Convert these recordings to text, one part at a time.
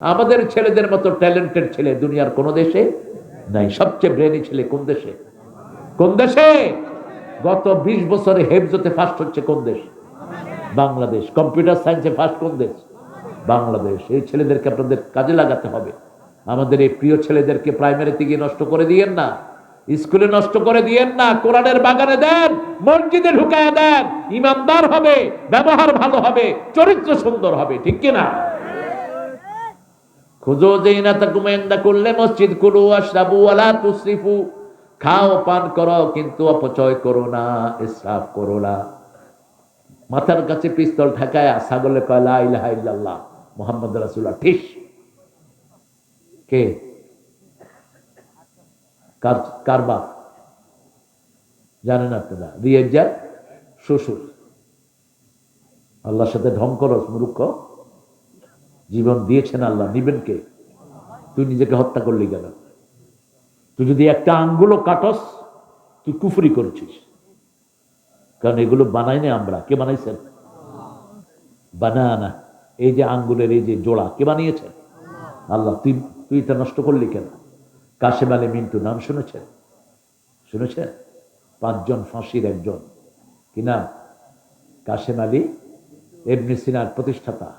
আমাদের ছেলেদের মতো ট্যালেন্টেড ছেলে দুনিয়ার কোন দেশে নাই। সবচেয়ে ব্রেনি ছেলে কোন দেশে? কোন দেশে? গত 20 বছরে হেফজতে ফার্স্ট হচ্ছে কোন দেশ? বাংলাদেশ। কম্পিউটার সায়েন্সে ফার্স্ট কোন দেশ? বাংলাদেশ। এই ছেলেদেরকে আপনাদের কাজে লাগাতে হবে। আমাদের এই প্রিয় ছেলেদেরকে প্রাইমারিতে গিয়ে নষ্ট করে দিয়েন না, স্কুলে নষ্ট করে দিয়েন না, কোরআনের বাগানে দেন, মসজিদে ঢুকায় দেন। ইমানদার হবে, ব্যবহার ভালো হবে, চরিত্র সুন্দর হবে, ঠিক কিনা? খুঁজো যিনাতাকুম ইনদা কুল্লি মসজিদ, কুলু ওয়াশরাবু ওয়ালা তুসরিফু। খাও পান করো কিন্তু অপচয় করো না, ইসরাফ করো না। মাথার কাছে পিস্তল ঠেকায় ছাগলে কয় লা ইলাহা ইল্লাল্লাহ মুহাম্মদ রাসূলুল্লাহ। ঠিক কে? কার বাপ জানেন আপনারা? রিয়াজার শ্বশুর। আল্লাহর সাথে ঢং করস মূর্খ। জীবন দিয়েছেন আল্লাহ, নিবেন কে? তুই নিজেকে হত্যা করলি কেন? তুই যদি একটা আঙ্গুলও কাটস তুই কুফরি করেছিস। কারণ এগুলো বানাই না আমরা। কে বানাইছেন? বানানা। এই যে আঙ্গুলের এই যে জোড়া কে বানিয়েছেন? আল্লাহ। তুই তুই এটা নষ্ট করলি কেন? কাশেম আলী মিন্টু নাম শুনেছেন? শুনেছেন? 5 জন ফাঁসির একজন। কি নাম? কাশেম আলী, ইবনে সিনার প্রতিষ্ঠাতা।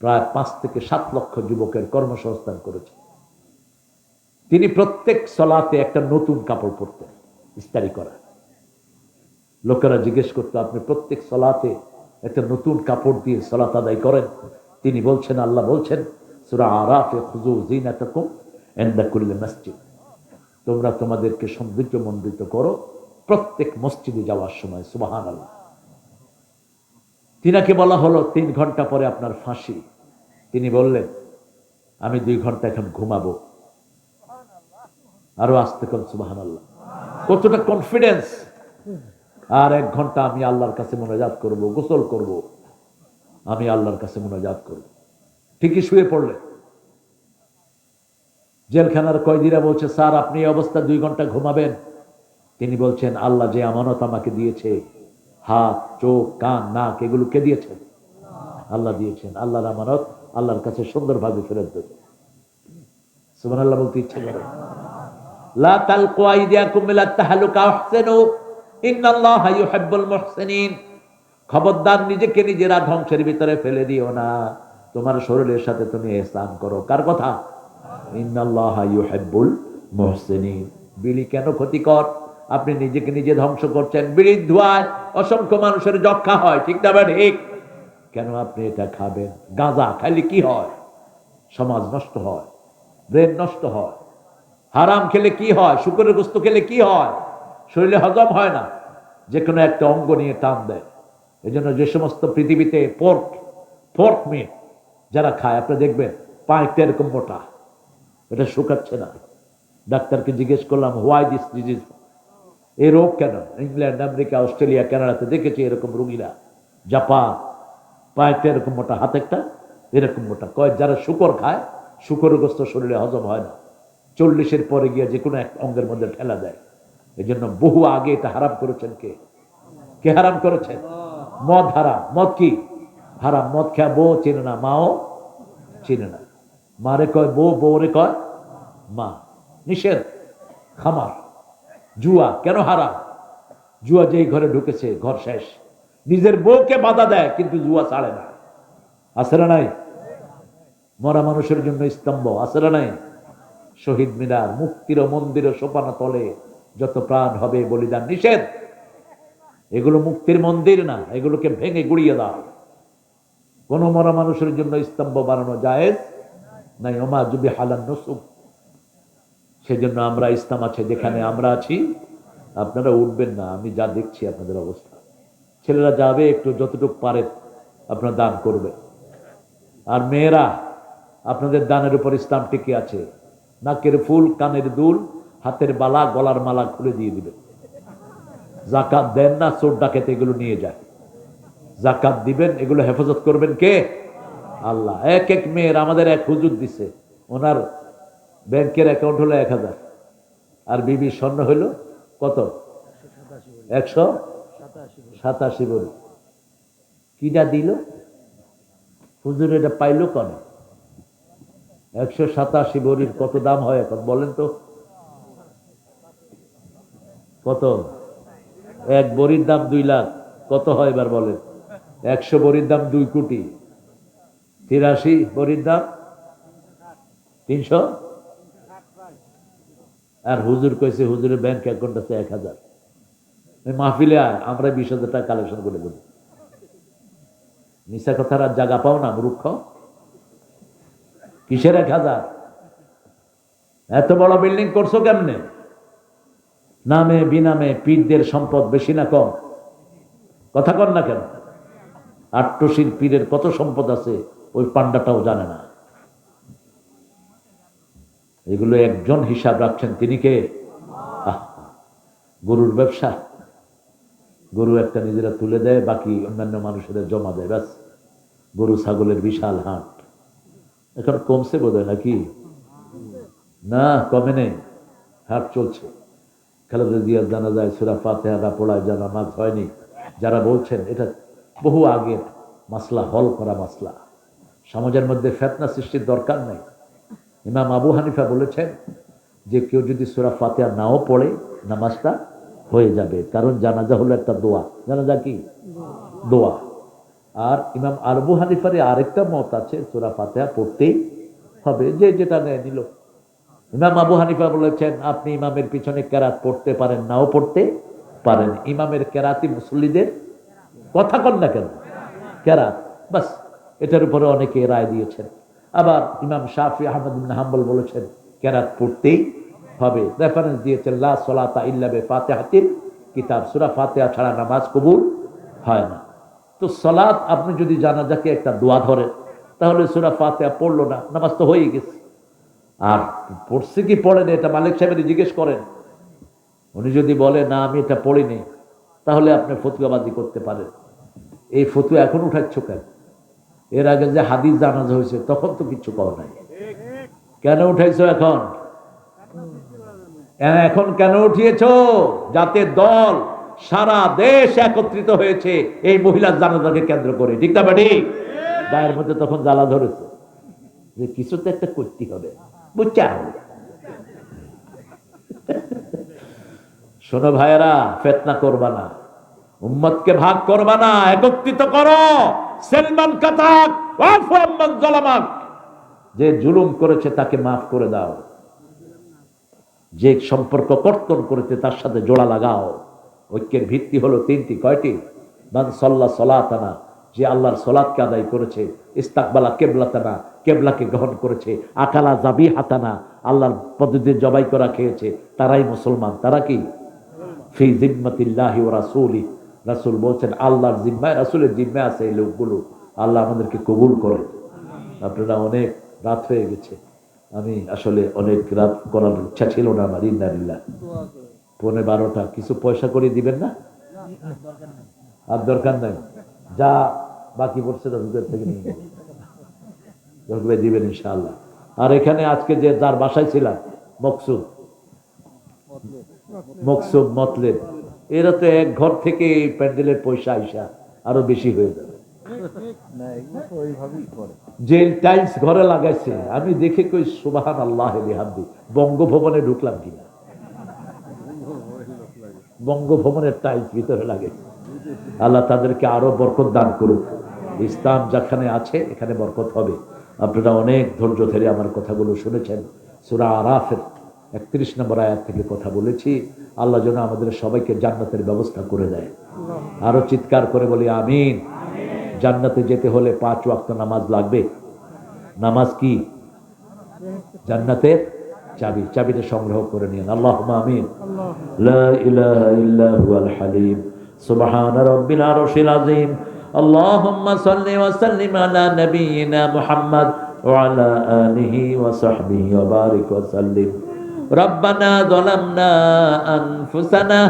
প্রায় 5 থেকে 7 লক্ষ যুবকের কর্মসংস্থান করেছে। তিনি প্রত্যেক সলাতে একটা নতুন কাপড় পরতেন, ইস্তারি করা। লোকেরা জিজ্ঞেস করতো, আপনি প্রত্যেক সলাতে একটা নতুন কাপড় দিয়ে সলাত আদায় করেন? তিনি বলছেন, আল্লাহ বলছেন সূরা আরাফে, খুযু যিনাতাকুম ইনদা কুল্লি মসজিদ, তোমরা তোমাদেরকে সৌন্দর্যমণ্ডিত করো প্রত্যেক মসজিদে যাওয়ার সময়। সুবহানাল্লাহ। তিনাকে বলা হলো 3 ঘন্টা পরে আপনার ফাঁসি। তিনি বললেন, আমি 2 ঘন্টা এখন ঘুমাবো। আরো আসতে কোন সুবহানাল্লাহ। কতটা কনফিডেন্স! আর 1 ঘন্টা আমি আল্লাহর কাছে মুনাজাত করব, গোসল করব, আমি আল্লাহর কাছে মুনাজাত করব। ঠিকই শুয়ে পড়লেন। জেলখানার কয়েদিরা বলছে, স্যার আপনি এই অবস্থা 2 ঘন্টা ঘুমাবেন? তিনি বলছেন, আল্লাহ যে আমানত আমাকে দিয়েছে, হাত, চোখ, কান, নাক, এগুলো কে দিয়েছেন? আল্লাহ দিয়েছেন। আল্লাহর আমানত আল্লাহর কাছে সুন্দরভাবে ফেরত দেবে। সুবহানাল্লাহ বলতে ইচ্ছে করে। লা তালকু আইদিয়াকুম ইলা তাহলুকা আহসিনু ইন্নাল্লাহা ইউহিব্বুল মুহসিনিন। খবরদার নিজেকে নিজেরা ধ্বংসের ভিতরে ফেলে দিও না, তোমার শরীরের সাথে তুমি ইহসান করো। কার কথা? ইন্নাল্লাহা ইউহিব্বুল মুহসিনিন। বিড়ি কেন ক্ষতিকর? আপনি নিজেকে নিজে ধ্বংস করছেন। বিড়ির ধোঁয়ায় অসংখ্য মানুষের যক্ষা হয়, ঠিক না? ঠিক। কেন আপনি এটা খাবেন? গাঁজা খাইলে কি হয়? সমাজ নষ্ট হয়, ব্রেন নষ্ট হয়। হারাম খেলে কি হয়? শুকরের গোশত খেলে কি হয়? শরীরে হজম হয় না, যে কোনো একটা অঙ্গ নিয়ে টান দেয়। এই জন্য যে সমস্ত পৃথিবীতে পোর্ক মিট যারা খায়, আপনি দেখবেন পায়েটা এরকম মোটা, এটা শুকাচ্ছে না। ডাক্তারকে জিজ্ঞেস করলাম, হোয়াই দিস ডিজিজ, এই রোগ কেন? ইংল্যান্ড, আমেরিকা, অস্ট্রেলিয়া, কানাডাতে দেখেছি এরকম রোগীরা। জাপান, পায়েটা এরকম মোটা, হাতেরটা এরকম মোটা। কয় যারা শুকর খায়, শুকরের গোশত শরীরে হজম হয় না, 40-এর পরে গিয়ে যে কোনো এক অঙ্গের মধ্যে ঠেলা দেয়। এই জন্য বহু আগে এটা হারাম করেছেন কে? কে হারাম করেছেন? মদ হারাম। মদ কি হারাম? মদ খেয়া বউ চেনে না, মাও চেনে না। মারে কয় বউ, বউরে কয় মা। নিষেধ। খামার। জুয়া কেন হারাম? জুয়া যেই ঘরে ঢুকেছে ঘর শেষ। নিজের বউকে বাধা দেয় কিন্তু জুয়া ছাড়ে না। আছে না নাই? মরা মানুষের জন্য স্তম্ভ, আছে না নাই? শহীদ মিনার, মুক্তির মন্দির, সোপানা তলে যত প্রাণ হবে বলিদান। নিষেধ। এগুলো মুক্তির মন্দির না, এগুলোকে ভেঙে গুড়িয়ে দাও। কোন মরা মানুষের জন্য স্তম্ভ বানানো জায়েজ নাই। ওমা জুবি হালান নুসুক। সেজন্য আমরা ইসলাম আছে যেখানে আমরা আছি, আপনারা উঠবেন না। আমি যা দেখছি আপনাদের অবস্থা, ছেলেরা যাবে একটু যতটুকু পারে আপনারা দান করবে। আর মেয়েরা, আপনাদের দানের উপর ইসলাম টিকে আছে। নাকের ফুল, কানের দুল, হাতের বালা, গলার মালা খুলে দিয়ে দিবেন। জাকাত দেন না, চোর ডাকাত এগুলো নিয়ে যায়। জাকাত দিবেন, এগুলো হেফাজত করবেন কে? আল্লাহ। এক এক মেয়ের আমাদের এক হুজুর দিছে, ওনার ব্যাংকের অ্যাকাউন্ট হলো 1000, আর বিবি স্বর্ণ হইল কত? 187 বড়ি। কিটা দিল হুজুর? এটা পাইল কনে? 187 বড়ির কত দাম হয় এখন বলেন তো? কত? এক বড়ির দাম 2 লাখ। কত হয় এবার বলেন? 100 বড়ির দাম 2 কোটি। 83 বড়ির দাম 300। আর হুজুর কইছে হুজুরের ব্যাংক অ্যাকাউন্ট আছে 1000। মাহফিলে আয়, আমরা 20,000 টাকা কালেকশন করে দেবো। মিশা কথার আর জায়গা পাও না মূর্খ। কিসের 1000? এত বড় বিল্ডিং করছো কেমনে? নামে বিনামে পীরদের সম্পদ বেশি না কম? কথা কন না কেন? আট্টশীর পীরের কত সম্পদ আছে ওই পান্ডাটাও জানে না। এগুলো একজন হিসাব রাখছেন, তিনি কে? গরুর ব্যবসা। গরু একটা নিজেরা তুলে দেয়, বাকি অন্যান্য মানুষেরা জমা দেয়, ব্যাস। গরু ছাগলের বিশাল হাট। এখন কমছে বোধহয় নাকি? না, কমে নেই, হাট চলছে। খালেদা জিয়ার জানা যায় সূরা ফাতিহা পড়ায় যারা নামাজ হয়নি, যারা বলছেন এটা বহু আগের মাসলা, হল করা মাসলা, সমাজের মধ্যে ফিতনা সৃষ্টির দরকার নেই। ইমাম আবু হানিফা বলেছেন যে কেউ যদি সূরা ফাতিহা নাও পড়ে নামাজটা হয়ে যাবে, কারণ জানাজা হলো একটা দোয়া। জানাজা কি? দোয়া। আর ইমাম আবু হানিফার আরেকটা মত আছে, সূরা ফাতিহা পড়তেই হবে, যে যেটা নেয় নিল। ইমাম আবু হানিফা বলেছেন আপনি ইমামের পিছনে কেরাত পড়তে পারেন, নাও পড়তে পারেন। ইমামের কেরাতি মুসল্লিদের কথা কন না কেন? কেরাত, বাস। এটার উপরে অনেকে রায় দিয়েছেন। আবার ইমাম শাফি আহমদ ইবনে হাম্বল বলেছেন কেরাত পড়তেই হবে। রেফারেন্স দিয়েছেন লা সলাতা ইল্লা বিফাতিহাতিল কিতাব, সূরা ফাতিহা ছাড়া নামাজ কবুল হয় না। তো সালাত, আপনি যদি জানাজাকে একটা দোয়া ধরেন, তাহলে সূরা ফাতিহা পড়লো না, নামাজ তো হয়ে গেছে। আর পড়ছে কি পড়েন এটা মালিক সাহেবের জিজ্ঞেস করেন। উনি যদি বলে না আমি এটা পড়িনি, তাহলে আপনি ফতুয়াবাজি করতে পারেন। এই ফতুয়া এখন উঠাচ্ছ কেন? এর আগে যে হাদিস জানাজা হয়েছে তখন তো কিছু করা নাই, কেন উঠাইছো এখন? এখন কেন উঠিয়েছ? যাতে দল সারা দেশ একত্রিত হয়েছে এই মহিলার জানাজাকে কেন্দ্র করে, ঠিক না বেটি? গায়ের মধ্যে তখন জ্বালা ধরেছে যে কিছু তো একটা করতে হবে, বুঝছা? শোনো ভাইয়েরা, ফিতনা করবা না, উম্মতকে ভাগ করবা না, একত্রিত করো। সালমান কাতাক ওয়াফু আম্মান যালামাক, যে জুলুম করেছে তাকে মাফ করে দাও, যে সম্পর্ক কর্তন করেছে তার সাথে জোড়া লাগাও। ঐক্যের ভিত্তি হলো 3টি। কয়টি? মান সাল্লা সালাতানা, যে আল্লাহর সালাতকে আদায় করেছে। ইস্তাকবালা কিবলাতানা, কিবলাকে গ্রহণ করেছে। আকালা যাবিহাতানা, আল্লাহর পদ্ধতিতে জবাই করা খেয়েছে, তারাই মুসলমান। তারা কি? ফি জিম্মাতিল্লাহি ওয়া রাসূলি, রাসূল বলেন আল্লাহর জিম্মায়, রাসূলের জিম্মায় আছে এই লোকগুলো। আল্লাহ আমাদেরকে কবুল করে। আপনারা, অনেক রাত হয়ে গেছে, আমি আসলে অনেক রাত করার ইচ্ছা ছিল না আমার। ইন্নালিল্লাহ, 11:15। কিছু পয়সা করে দিবেন না? আর দরকার নাই, যা বাকি পড়ছে তা ভিতর থেকে নিয়ে নেবেন, দিবেন ইনশাআল্লাহ। আর এখানে আজকে যে যার বাসায় ছিলাম, মকসুদ মতলেব, এরা তো এক ঘর থেকে প্যান্ডেলের পয়সা আইসা আরো বেশি হয়ে যাবে। যে টাইলস ঘরে লাগাইছে, আমি দেখে কই সুবহানাল্লাহ বিহামদি, বঙ্গভবনে ঢুকলাম কিনা। বঙ্গভবনের টাইলস ভিতরে লাগাইছে। আল্লাহ তাদেরকে আরো বরকত দান করুক। ইসলাম যেখানে আছে এখানে বরকত হবে। আপনারা অনেক ধৈর্য ধরে আমার কথাগুলো শুনেছেন। সূরা আরাফের 31 নম্বর আয়াত থেকে কথা বলেছি। আল্লাহ যেন আমাদের সবাইকে জান্নাতের ব্যবস্থা করে দেয়। আরো চিৎকার করে বলি আমিন। জান্নাতে যেতে হলে 5 ওয়াক্ত নামাজ লাগবে। নামাজ কি? জান্নাতের চাবি। চাবিটা সংগ্রহ করে নিন। আল্লাহুম্মা আমিন। লা ইলাহা ইল্লা হুয়াল হালিম সুবহানা রাব্বিল আরশিল আযীম। আল্লাহুম্মা সাল্লি ওয়া সাল্লিম আলা নাবিয়িনা মুহাম্মদ ওয়া আলা আলিহি ওয়া সাহবিহি ওয়া বারিক ওয়া সাল্লিম। রব্বানা যালামনা আনফুসানা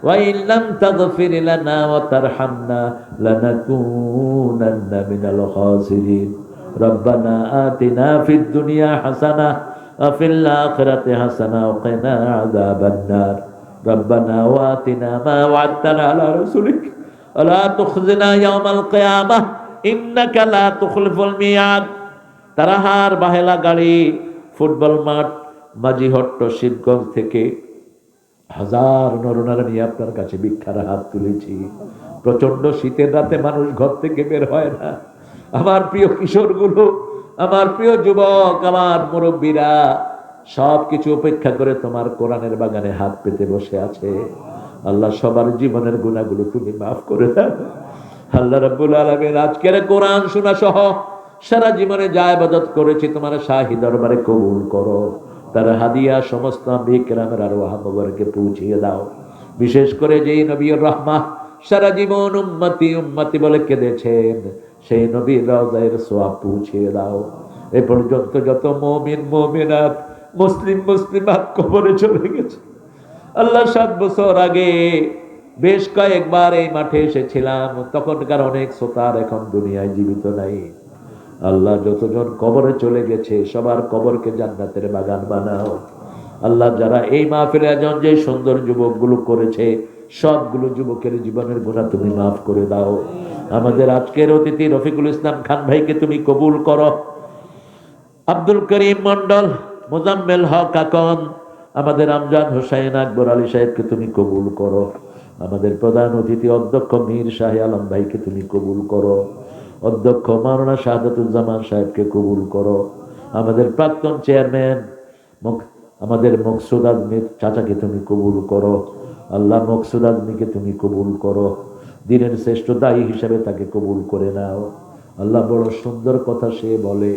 ওয়া ইল্লাম তাগফির লানা ওয়া তারহামনা লানাকুনান্না মিনাল খাসিরিন। রব্বানা আতিনা ফিদ দুনিয়া হাসানাহ ওয়া ফিল আখিরাতি হাসানাহ ওয়া কিনা আযাবান নার। রব্বানা ওয়া আতিনা মা ওয়া'আদতানা আলা রাসূলিক ওয়া লা তুখজিনা ইয়াওমাল কিয়ামাহ ইন্নাকা লা তুখলিফুল মিয়াদ। তারাহার বাহেলা গাড়ি, ফুটবল মাঠ, মাঝিহট্ট, শিবগঞ্জ থেকে হাজার নরনারী নিয়ে আপনার কাছে ভিক্ষার হাত তুলেছি। প্রচন্ড শীতের রাতে মানুষ ঘর থেকে বের হয় না। আমার প্রিয় কিশোরগুলো, আমার প্রিয় যুবক, আমার মুরব্বীরা সবকিছু উপেক্ষা করে তোমার কোরআনের বাগানে হাত পেতে বসে আছে। আল্লাহ সবার জীবনের গুনাহগুলো তুমি মাফ করে দাও। আল্লাহ রাব্বুল আলামিন আজকের কোরআন শোনা সহ সারা জীবনে যা ইবাদত করেছি তোমার শাহী দরবারে কবুল করো। তার হাদিয়া সমস্ত আম্বিয়া কেরামের আরওয়াহ মুবারকে পৌঁছিয়ে দাও। বিশেষ করে যেই নবীর রাহমা সারা জীবন উম্মতি উম্মতি বলে কেঁদেছেন, সেই নবীর রওজায়ের সোয়াব পৌঁছিয়ে দাও। এ পর্যন্ত যত মুমিন মুমিনাত, মুসলিম মুসলিমাত কবরে চলে গেছে, আল্লাহ 7 বছর আগে বেশ কয়েকবার এই মাঠে এসেছিলাম, তখনকার অনেক শ্রোতার এখন দুনিয়ায় জীবিত নাই। আল্লাহ যতজন কবরে চলে গেছে সবার কবরকে জান্নাতের বাগান বানাও। আল্লাহ যারা এই মাহফিলে আয়োজন যে সুন্দর যুবকগুলো করেছে, সবগুলো যুবকের জীবনের গুনাহ তুমি মাফ করে দাও। আমাদের আজকের অতিথি রফিকুল ইসলাম খান ভাইকে তুমি কবুল করো। আব্দুল করিম মন্ডল, মোজাম্মেল হক আকন, আমাদের আমজাদ হোসেন, আকবর আলী সাহেবকে তুমি কবুল করো। আমাদের প্রধান অতিথি অধ্যক্ষ মীর শাহ আলম ভাইকে তুমি কবুল করো। অধ্যক্ষ মাওলানা শাহাদাতুজ্জামান সাহেবকে কবুল করো। আমাদের প্রাক্তন চেয়ারম্যান আমাদের মকসুদ আজমির চাচাকে তুমি কবুল করো। আল্লাহ মকসুদ আজমিকে তুমি কবুল করো। দিনের শ্রেষ্ঠ দায়ী হিসেবে তাকে কবুল করে নাও। আল্লাহ বড় সুন্দর কথা সে বলে।